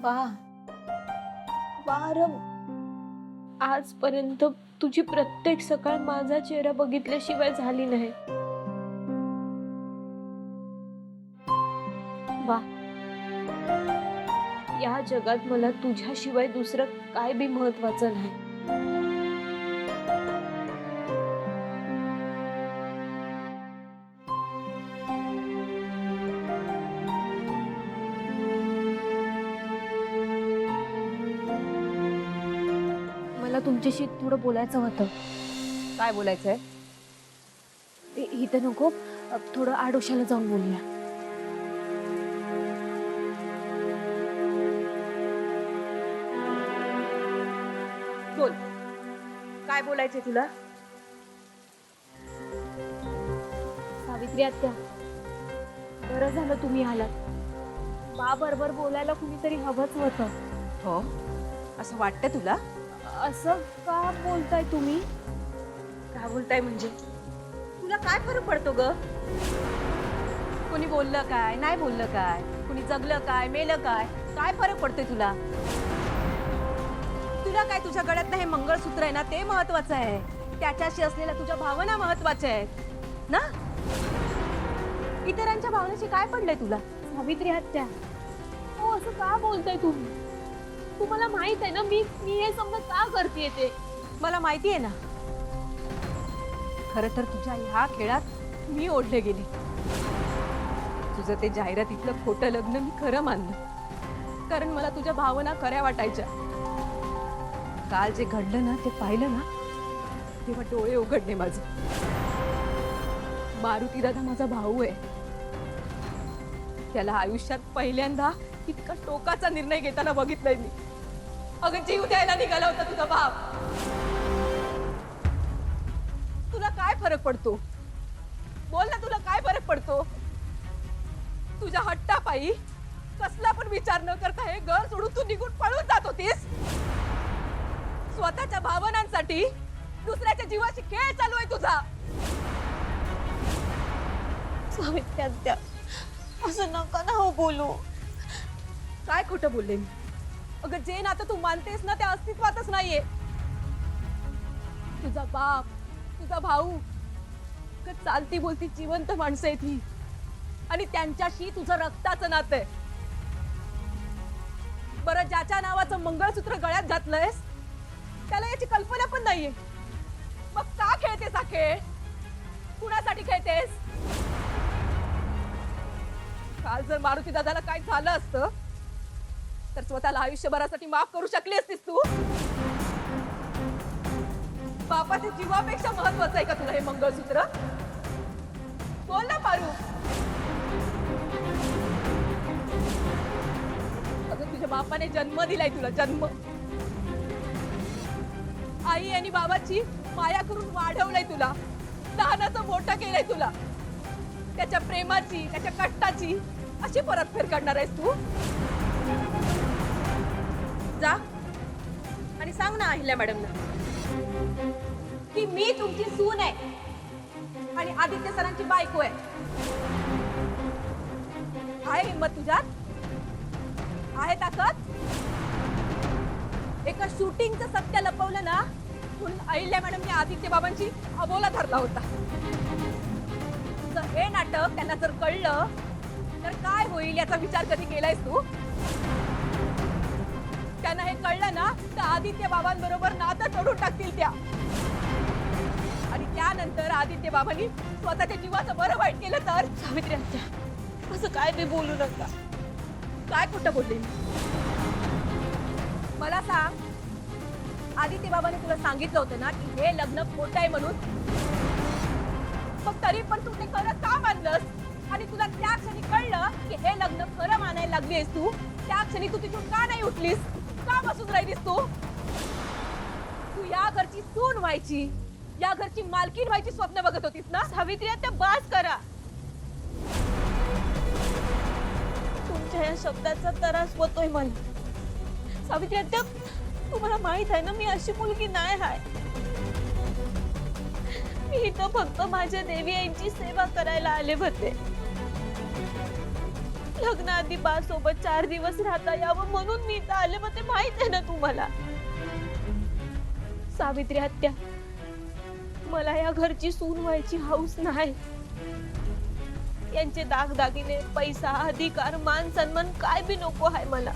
वा वा रम, आजपर्यंत तुझी प्रत्येक सकाळ माझा चेहरा बघितल्याशिवाय झाली नाही. वा, या जगात मला तुझ्याशिवाय दुसरं काय बी महत्वाचं नाही. मला तुमच्याशी थोडं बोलायचं होतं. काय बोलायचंय? इथं नको, थोडं आडोशाला जाऊन बोलूया. बोल, काय बोलायचंय तुला? सावित्री आत्या, बरं झालं तुम्ही आलात. बा बरोबर बोलायला कुणीतरी हवंच होतं. हो, असं वाटतं तुला? असं का बोलताय तुम्ही? काय बोलताय म्हणजे? तुला काय फरक पडतो ग? कोणी बोललं काय, नाही बोललं काय, कुणी जगलं काय, मेलं काय, काय फरक पडतोय तुला? तुला काय, तुझ्या गळ्यात हे मंगळसूत्र आहे ना, ते महत्वाचं आहे. त्याच्याशी असलेल्या तुझ्या भावना महत्वाच्या आहेत ना. इतरांच्या भावनेशी काय पडलंय तुला? सावित्री आत्या, हो असं का बोलताय तुम्ही? तुम्हाला माहित आहे ना मी हे समजा का करते ते. मला माहिती आहे ना. खरं तर तुझ्या ह्या खेळात मी ओढले गेले. तुझं ते जाहिरातीतलं खोटं लग्न मी खरं मानलं, कारण मला तुझ्या भावना खऱ्या वाटायच्या. काल जे घडलं ना ते पाहिलं ना, तेव्हा डोळे उघडले माझे. मारुती दादा माझा भाऊ आहे. त्याला आयुष्यात पहिल्यांदा इतका टोकाचा निर्णय घेताना बघितलंय मी. अगं, जीव द्यायला निघाला होता तुझा बाप. तुला काय फरक पडतो? बोल ना, तुला काय फरक पडतो? तुझ्या हट्टापायी कसला पण विचार न करता हे घर सोडून तू निघून पळून जात होतीस. स्वतःच्या भावनांसाठी दुसऱ्याच्या जीवाशी खेळ चालू आहे तुझा. सावित्री आत्या, असं नका ना हो बोलू. काय खोटं बोलले मी? अगं, जे नातं तू मानतेस ना ते अस्तित्वातच नाहीये. तुझा बाप, तुझा भाऊ चालती बोलती जिवंत माणसं आहेत ही, आणि त्यांच्याशी तुझं रक्ताचं नातं आहे. बरं, ज्याच्या नावाचं मंगळसूत्र गळ्यात घातलंयस त्याला याची कल्पना पण नाहीये. मग का खेळतेस हा खेळ? कुणासाठी खेळतेस? काल जर मारुती दादाला काय झालं असतं तर स्वतःला आयुष्यभरासाठी माफ करू शकली असतीस तू. बापाच्या जीवापेक्षा महत्वाचं आहे का तुला हे मंगळसूत्र? बोल ना पारू. अगं, तुझ्या बापाने जन्म दिलाय तुला, जन्म. आई आणि बाबाची माया करून वाढवलंय तुला, लहानाचं मोठं केलंय तुला. त्याच्या प्रेमाची, त्याच्या कष्टाची अशी परतफेड करणार आहेस तू? जा आणि सांग ना अहिल्या मॅडमला की मी तुमची सून आहे आणि आदित्य सरांची बायको आहे. आहे हिम्मत तुझ्यात? आहे ताकद? एका शूटिंगचं सत्य लपवलं ना म्हणून अहिल्या मॅडमने आदित्य बाबांची अबोला धरला होता. तुझं हे नाटक त्यांना जर कळलं तर काय होईल याचा विचार कधी केलायस तू? त्यांना हे कळलं ना तर आदित्य बाबांबरोबर नातं तोडून टाकतील त्या, आणि त्यानंतर आदित्य बाबांनी स्वतःच्या जीवाचं बरं वाईट केलं तर? सावित्री आत्या, असं काय बी बोलू नका. काय खोटं बोलले मी? मला सांग, आदित्य बाबांनी तुला सांगितलं होतं ना की हे लग्न खोटं आहे म्हणून? मग तरी पण तू ते खरं का मानलंस? आणि तुला त्या क्षणी कळलं की हे लग्न खरं मानायला लागलीस तू, त्या क्षणी तू तिथून का नाही उठलीस? का बसून राहिलीस तू? तू या घरची सून व्हायची, या घरची मालकीण व्हायची स्वप्न बघत होतीस ना? सावित्री आत्या, बास करा. तुमच्या या शब्दाचा त्रास होतोय मला. सावित्री आत्या, तुम्हाला माहित आहे ना मी अशी मुलगी नाही आहे. मी इथं फक्त माझ्या देवी आईची सेवा करायला आले होते. लग्नाआधी बा सोबत 4 दिवस राहता यावं म्हणून मी इथं आले, मग ते माहित आहे ना तुम्हाला. सावित्री आत्या, मला या घरची सून व्हायची हौस नाही. यांचे दागदागिने, पैसा, अधिकार, मान सन्मान काय बी नको आहे मला.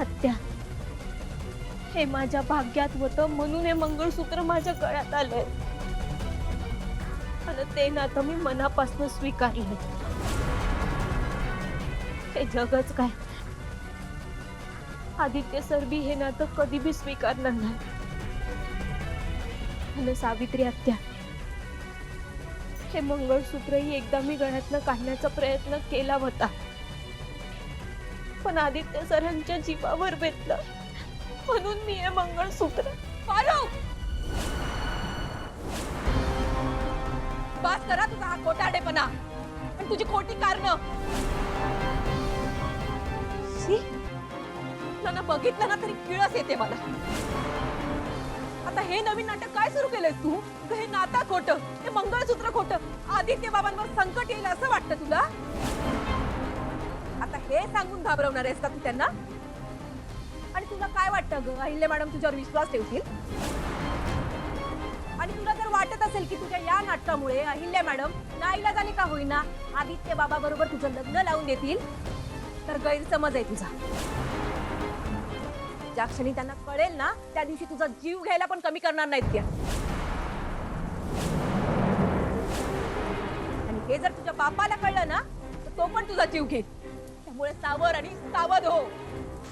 आत्या, हे माझ्या भाग्यात होतं म्हणून हे मंगळसूत्र माझ्या गळ्यात आलंय. आणि ते नातं मी मनापासून स्वीकारलंय. हे जगच काय, आदित्य सर बी हे नातं कधी बी स्वीकारणार नाही. आणि सावित्री आत्या, हे मंगळसूत्रही एकदा मी गळ्यातनं काढण्याचा प्रयत्न केला होता, पण आदित्य सरांच्या जीवावर बेतलं म्हणून मी हे मंगळसूत्र. फारुख, बस करा तुझा हा खोटारडेपणा आणि तुझी खोटी कारणं. शी, तुला ना बघितलं ना तरी किळस येते मला. आता हे नवीन नाटक काय सुरू केलंयस तू? हे नाता खोटं, हे मंगळसूत्र खोटं, आदित्य बाबांवर संकट येईल असं वाटतं तुला? आता हे सांगून घाबरवणार आहेस का तू त्यांना? आणि तुला काय वाटतं ग, अहिल्या मॅडम तुझ्यावर विश्वास ठेवतील? आणि तुला जर वाटत असेल की तुझ्या या नाटकामुळे अहिल्या मॅडम नाईलाजाने का होईना आदित्य बाबा बरोबर तुझं लग्न लावून देतील, तर गैरसमज आहे तुझा. ज्या क्षणी त्यांना कळेल ना, त्या दिवशी तुझा जीव घ्यायला पण कमी करणार नाहीत त्या. आणि हे जर तुझ्या बापाला कळलं ना, तर तो पण तुझा जीव घेईल. त्यामुळे सावर आणि सावध हो.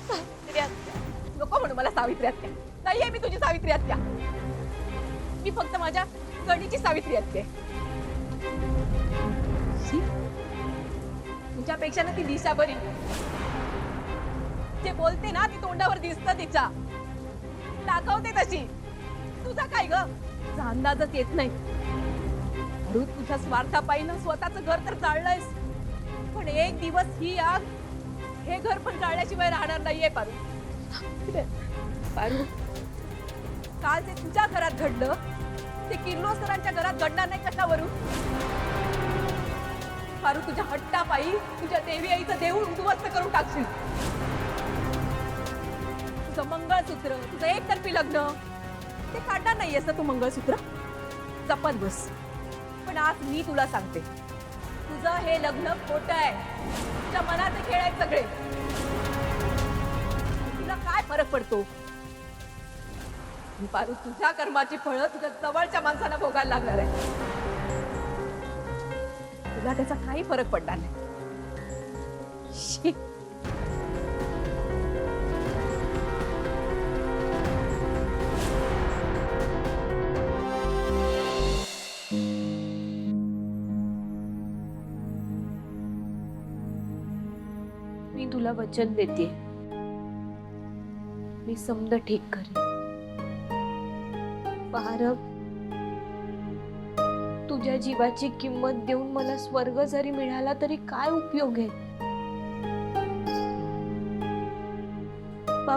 सावित्री आत्या, नको म्हणू मला सावित्री आत्या. नाहीये मी तुझी सावित्री आत्या. मी फक्त माझ्या गणीची सावित्री आत्या. तुझ्यापेक्षा ना ती दिशा बरी. जे बोलते ना ती तोंडावर दिसतं तिच्या, दाखवते तशी. तुझा काय ग, तुझा अंदाजच येत नाही. अरे तुझ्या स्वार्थापायी ना स्वतःचं घर तर जाळलंयस, पण एक दिवस ही आग हे घर पण जाळल्याशिवाय राहणार नाहीये पारू. पारू, काल जे तुझ्या घरात घडलं ते किर्लोस्करांच्या घरात घडणार नाही कशावरून? पारू, तुझ्या हट्टापायी तुझ्या देवी आईचं देऊळ उद्ध्वस्त करून टाकशील. तुझं मंगळसूत्र, तुझं एकतर्फी लग्न, ते काढणार नाहीयेस ना तू मंगळसूत्र? जपत बस. पण आज मी तुला सांगते, तुझं हे लग्न खोटं आहे. तुझ्या मनाचे खेळ आहेत सगळे. तुला काय फरक पडतो? पारू, तुझ्या कर्माची फळं तुझ्या जवळच्या माणसांना भोगायला लागणार आहे. तुला त्याचा काही फरक पडणार नाही. शी. मी तुला वचन देते, मी समद ठीक करेन. पारब, तुझ्या जीवाची किंमत देऊन मला स्वर्ग जरी मिळाला तरी काय उपयोग आहे?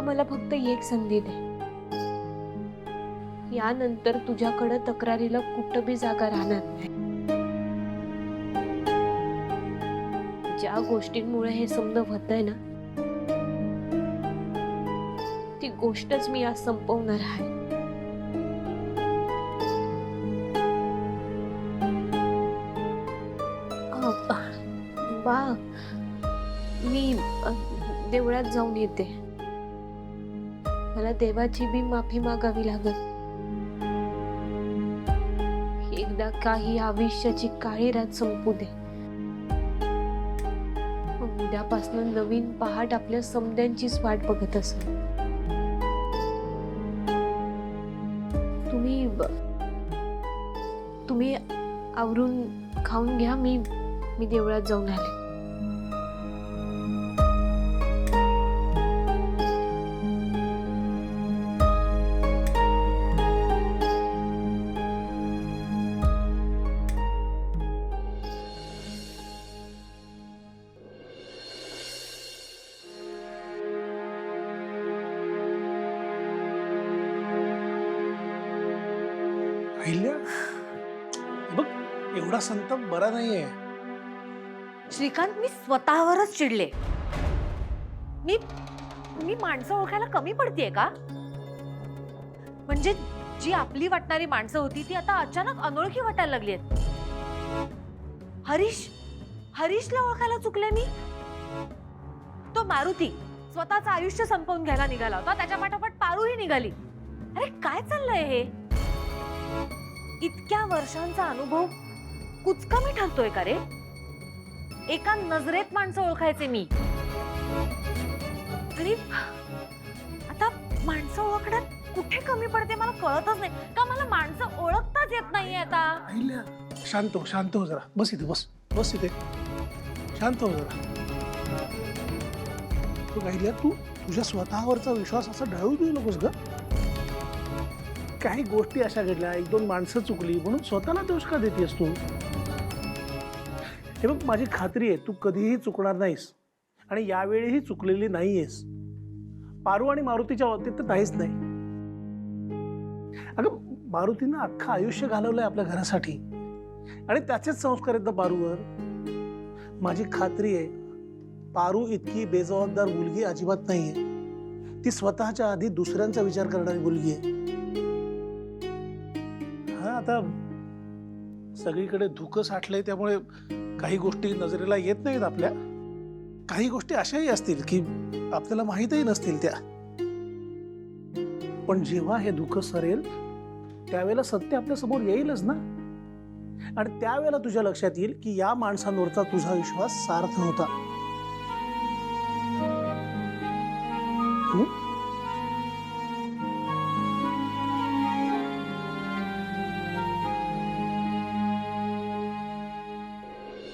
मला फक्त एक संधी दे. यानंतर तुझ्याकडे तक्रारीला कुठं बी जागा राहणार नाही. ज्या गोष्टींमुळे हे समज होतंय ना, ती गोष्टच मी आज संपवणार आहे. बा, मी देवळात जाऊन येते. मला देवाची बी माफी मागावी लागल. एकदा काही आयुष्याची काळी रात संपू दे. उद्यापासून नवीन पहाट आपल्या समद्यांचीच वाट बघत असेल. तुम्ही आवरून खाऊन घ्या. मी देवळात जाऊन आले. अहिल्या, बघ एवढा संताप बरा नाहीये. श्रीकांत, मी स्वतःवरच चिडले. मी मी माणसं ओळखायला कमी पडतेय का? म्हणजे जी आपली वाटणारी माणसं होती ती आता अचानक अनोळखी वाटायला लागली आहेत. हरीशला ओळखायला चुकले मी. तो मारुती स्वतःचं आयुष्य संपवून घ्यायला निघाला होता, त्याच्या पाठोपाठ पारूही निघाली. अरे काय चाललंय हे? इतक्या वर्षांचा अनुभव कुचकामी ठरतोय का रे? एका नजरेत माणसं ओळखायचे मी, आणि आता माणसं ओळखण्यात कुठे कमी पडते मला कळतच नाही. का मला माणसं ओळखताच येत नाहीये आता? अहिल्या, शांत हो जरा. बस इथे, बस इथे. शांत हो जरा. तू अहिल्या, तू तुझ्या स्वतःवरचा विश्वास असा ढळू देऊ नकोस ग. काही गोष्टी अशा घडल्या, एक दोन माणसं चुकली म्हणून स्वतःला दोष का देतेस तू? हे बघ, माझी खात्री आहे तू कधीही चुकणार नाहीस, आणि यावेळीही चुकलेली नाहीयेस. पारू आणि मारुतीच्या बाबतीत तर काहीच नाही. अगं, मारुतीनं अख्खं आयुष्य घालवलंय आपल्या घरासाठी, आणि त्याचेच संस्कार आहेत ना पारूवर. माझी खात्री आहे पारू इतकी बेजबाबदार मुलगी अजिबात नाहीये. ती स्वतःच्या आधी दुसऱ्यांचा विचार करणारी मुलगी आहे. हा, आता सगळीकडे धुकं साठलंय त्यामुळे काही गोष्टी नजरेला येत नाहीत आपल्या. काही गोष्टी अशाही असतील की आपल्याला माहीतही नसतील त्या. पण जेव्हा हे दुःख सरेल त्यावेळेला सत्य आपल्या समोर येईलच ना, आणि त्यावेळेला तुझ्या लक्षात येईल की या माणसांवरचा तुझा विश्वास सार्थ होता.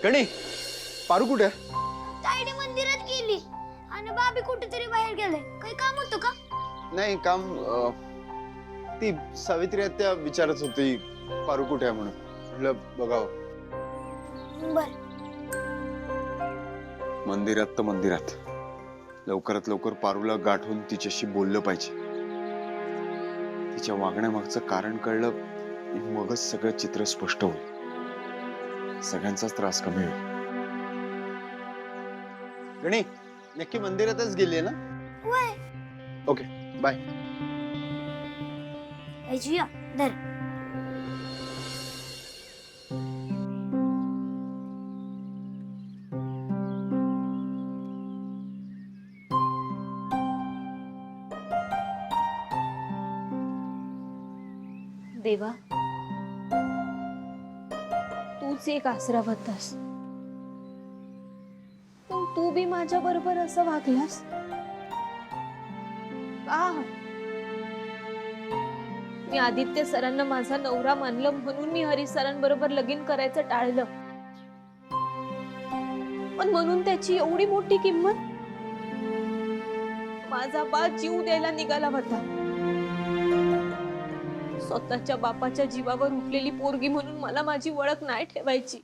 गणी, पारू कुठे? ताईडी मंदिरात गेली आणि बाबी कुठेतरी बाहेर गेले. काही काम होतं का? नाही काम, ती सावित्री आत्या विचारत होती पारू कुठे आहे म्हणून. म्हटलं बघावं. बर. मंदिरात तर मंदिरात लवकरात लवकर पारूला गाठून तिच्याशी बोललं पाहिजे. तिच्या वागण्यामागचं कारण कळलं की मगच सगळं चित्र स्पष्ट होईल. सगळ्यांचाच त्रास कमी होईल. गणी, नक्की मंदिरातच गेली ना? वय ओके, बाय. जिया धर. देवा, तूच एक आसरा होतास, पण तू बी माझ्या बरोबर असं वागलास का? मी आदित्य सरांना माझा नवरा मानलं म्हणून मी हरीश सरांबरोबर लगीन करायचं टाळलं, पण म्हणून त्याची एवढी मोठी किंमत? माझा बा जीव द्यायला निघाला होता. स्वतःच्या बापाच्या जीवावर उठलेली पोरगी म्हणून मला माझी ओळख नाही ठेवायची.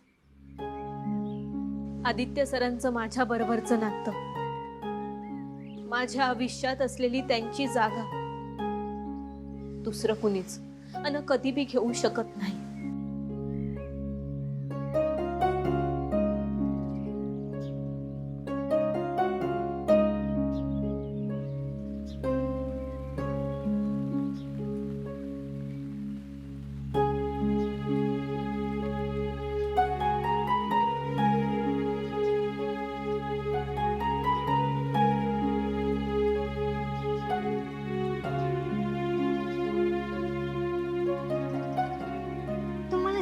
आदित्य सरांचं माझ्या बरोबरचं नातं, माझ्या आयुष्यात असलेली त्यांची जागा दुसरं कुणीच अन कधी बी घेऊ शकत नाही.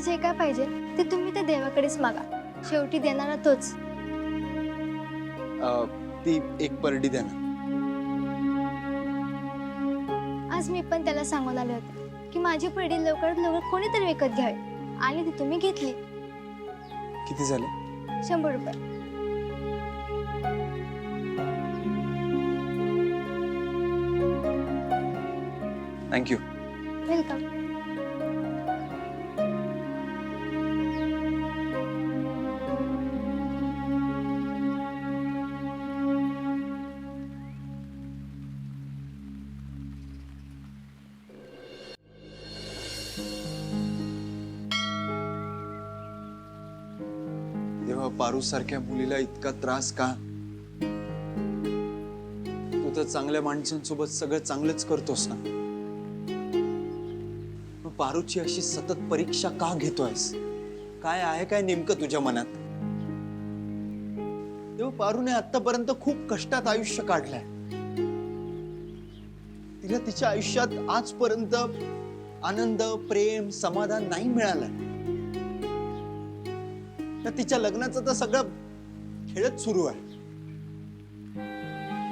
जे काय पाहिजे ते तुम्ही त्या देवाकडेच मागा. शेवटी देणारा तोच. ती एक परडी द्या ना. आज मी पण त्याला सांगून आले होते की माझी परडी लवकरात लवकर कोणीतरी विकत घ्यावी, आणि ती तुम्ही घेतली. किती झाले? 100 रुपये. थँक्यू. वेलकम. तेव्हा पारू सारख्या मुलीला इतका त्रास का? तू तर चांगल्या माणसांसोबत सगळं चांगलंच करतोस ना, मग पारूची अशी सतत परीक्षा का घेतोयस? काय आहे काय नेमकं तुझ्या मनात? तेव्हा पारूने आतापर्यंत खूप कष्टात आयुष्य काढलंय. तिला तिच्या आयुष्यात आजपर्यंत आनंद, प्रेम, समाधान नाही मिळालंय. तर तिच्या लग्नाचं तर सगळं खेळच सुरू आहे.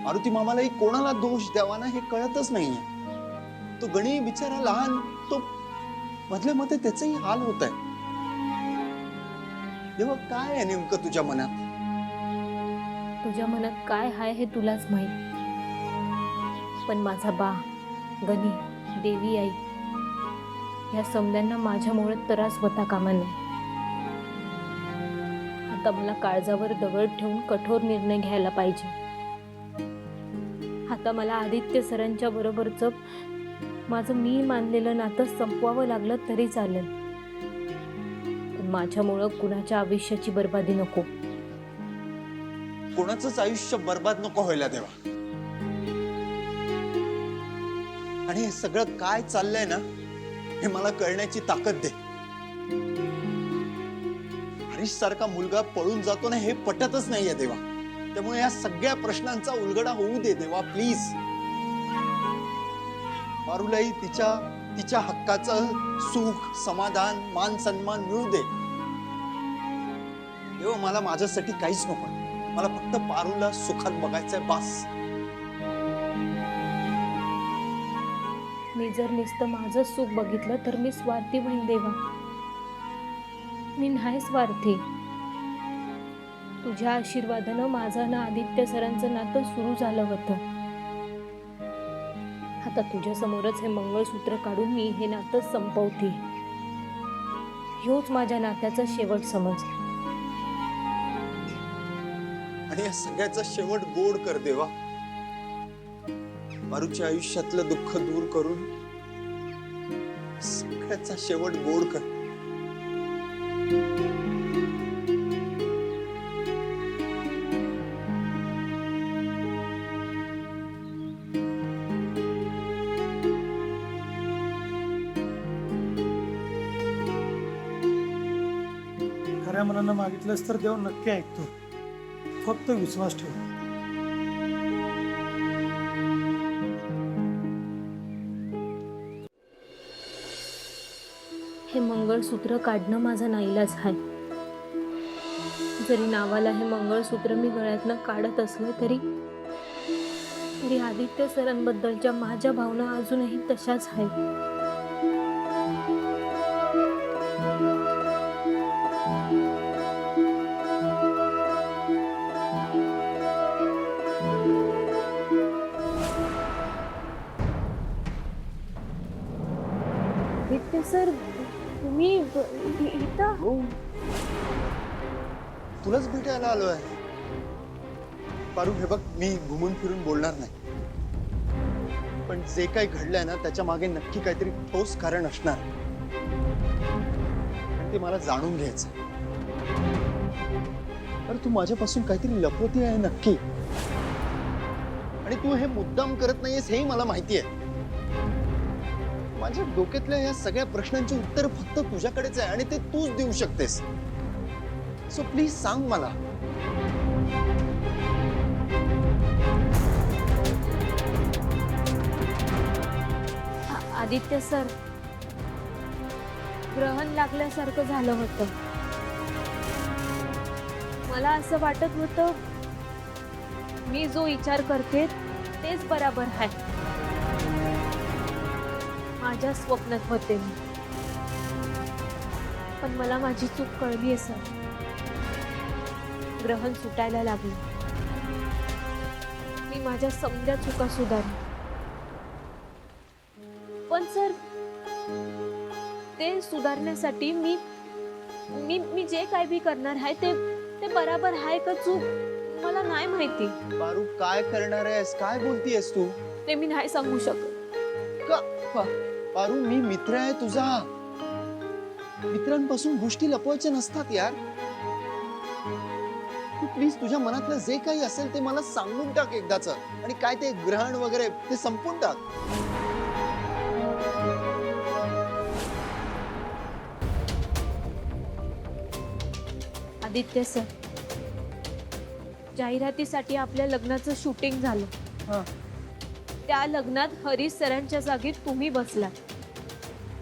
मारुती मामालाही कोणाला दोष द्यावा ना हे कळतच नाहीये. तो गणी बिचारा लहान, तो मधल्या मध्ये त्याचंही हाल होत आहे. तेव्हा काय आहे नेमकं तुझ्या मनात? तुझ्या मनात काय हाय हे तुलाच माहित. पण माझा बा, गणी, देवी आई या समद्यांना माझ्यामुळे त्रास होता कामा नये. आता मला काळजावर दगड ठेवून कठोर निर्णय घ्यायला पाहिजे. आता मला आदित्य सरांच्या बरोबरच माझं मी मानलेलं नातं संपवावं लागलं तरी चालेल, पण माझ्यामुळं कुणाच्या आयुष्याची बर्बादी नको. कोणाचंच आयुष्य बर्बाद नको व्हायला देवा. आणि हे सगळं काय चाललंय ना हे मला कळण्याची ताकद दे. हरीश सारखा मुलगा पळून जातो ना हे पटतच नाहीये देवा. त्यामुळे या सगळ्या प्रश्नांचा उलगडा होऊ दे देवा, प्लीज. पारूलाही तिच्या हक्काचं सुख, समाधान, मान सन्मान मिळू दे देवा. मला माझ्यासाठी काहीच नको. मला फक्त पारूला सुखात बघायचंय बास. मी जर नुसतं माझं सुख बघितलं तर मी स्वार्थी होईन देवा. मी नाही स्वार्थी. तुझ्या आशीर्वादानं माझं ना आदित्य सरांचं नातं सुरू झालं होतं. आता तुझ्या समोरच हे मंगळसूत्र काढून मी हे नातं संपवते. ह्योच माझ्या नात्याचा शेवट समज. आणि या सगळ्याचा शेवट गोड कर देवा. पारूच्या आयुष्यातलं दुःख दूर करून सगळ्याचा शेवट गोड कर. खऱ्या मनानं मागितलंस तर देव नक्की ऐकतो. फक्त विश्वास ठेव. हे मंगळसूत्र काढणं माझा नाईलाज आहे. जरी नावाला हे मंगळसूत्र मी गळ्यातनं काढत असलं तरी आदित्य सरांबद्दलच्या माझ्या भावना अजूनही तशाच आहेत. आदित्य सर, तुम्ही इथं? हो, तुलाच भेटायला आलोय. पारू, हे बघ, मी घुमून फिरून बोलणार नाही. पण जे काही घडलंय ना त्याच्या मागे नक्की काहीतरी ठोस कारण असणार. ते मला जाणून घ्यायचं. अरे तू माझ्यापासून काहीतरी लपवते आहे नक्की. आणि तू हे मुद्दाम करत नाहीयेस हेही मला माहिती आहे. माझ्या डोक्यातल्या या सगळ्या प्रश्नांची उत्तर फक्त तुझ्याकडेच आहे आणि ते तूच देऊ शकतेस. सो प्लीज सांग मला. आदित्य सर, ग्रहण लागल्यासारखं झालं होतं. मला असं वाटत होतं मी जो विचार करते तेच बरोबर आहे. माझ्या स्वप्नात होते मी, पण मला माझी चूक कळली आहे सर. ग्रहण सुटायला लागले. मी माझ्या समध्या चुका सुधारल्या. पण सर, ते सुधारण्यासाठी मी मी मी जे काय भी करणार आहे ते बरोबर आहे का चूक मला नाही माहिती. पारू, काय करणार आहेस? काय बोलतीयस तू? ते मी नाही सांगू शकत. पारू, मी मित्र आहे तुझा. मित्रांपासून गोष्टी लपवायच्या नसतात यार. तू प्लीज तुझ्या मनातलं जे काही असेल ते मला सांगून टाक एकदाच, आणि काय ते ग्रहण वगैरे ते संपून टाक. आदित्य सर, जाहिरातीसाठी आपल्या लग्नाचं शूटिंग झालं. हा. त्या लग्नात हरीश सरांच्या जागी तुम्ही बसलात.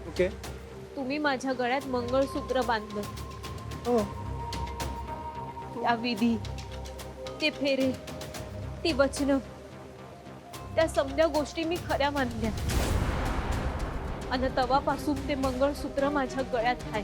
ओके. तुम्ही माझ्या गळ्यात मंगळसूत्र बांधलं. हो. त्या विधी, ते फेरे, ती वचनं, त्या समध्या गोष्टी मी खऱ्या मानल्या. आणि तवापासून ते मंगळसूत्र माझ्या गळ्यात आहे.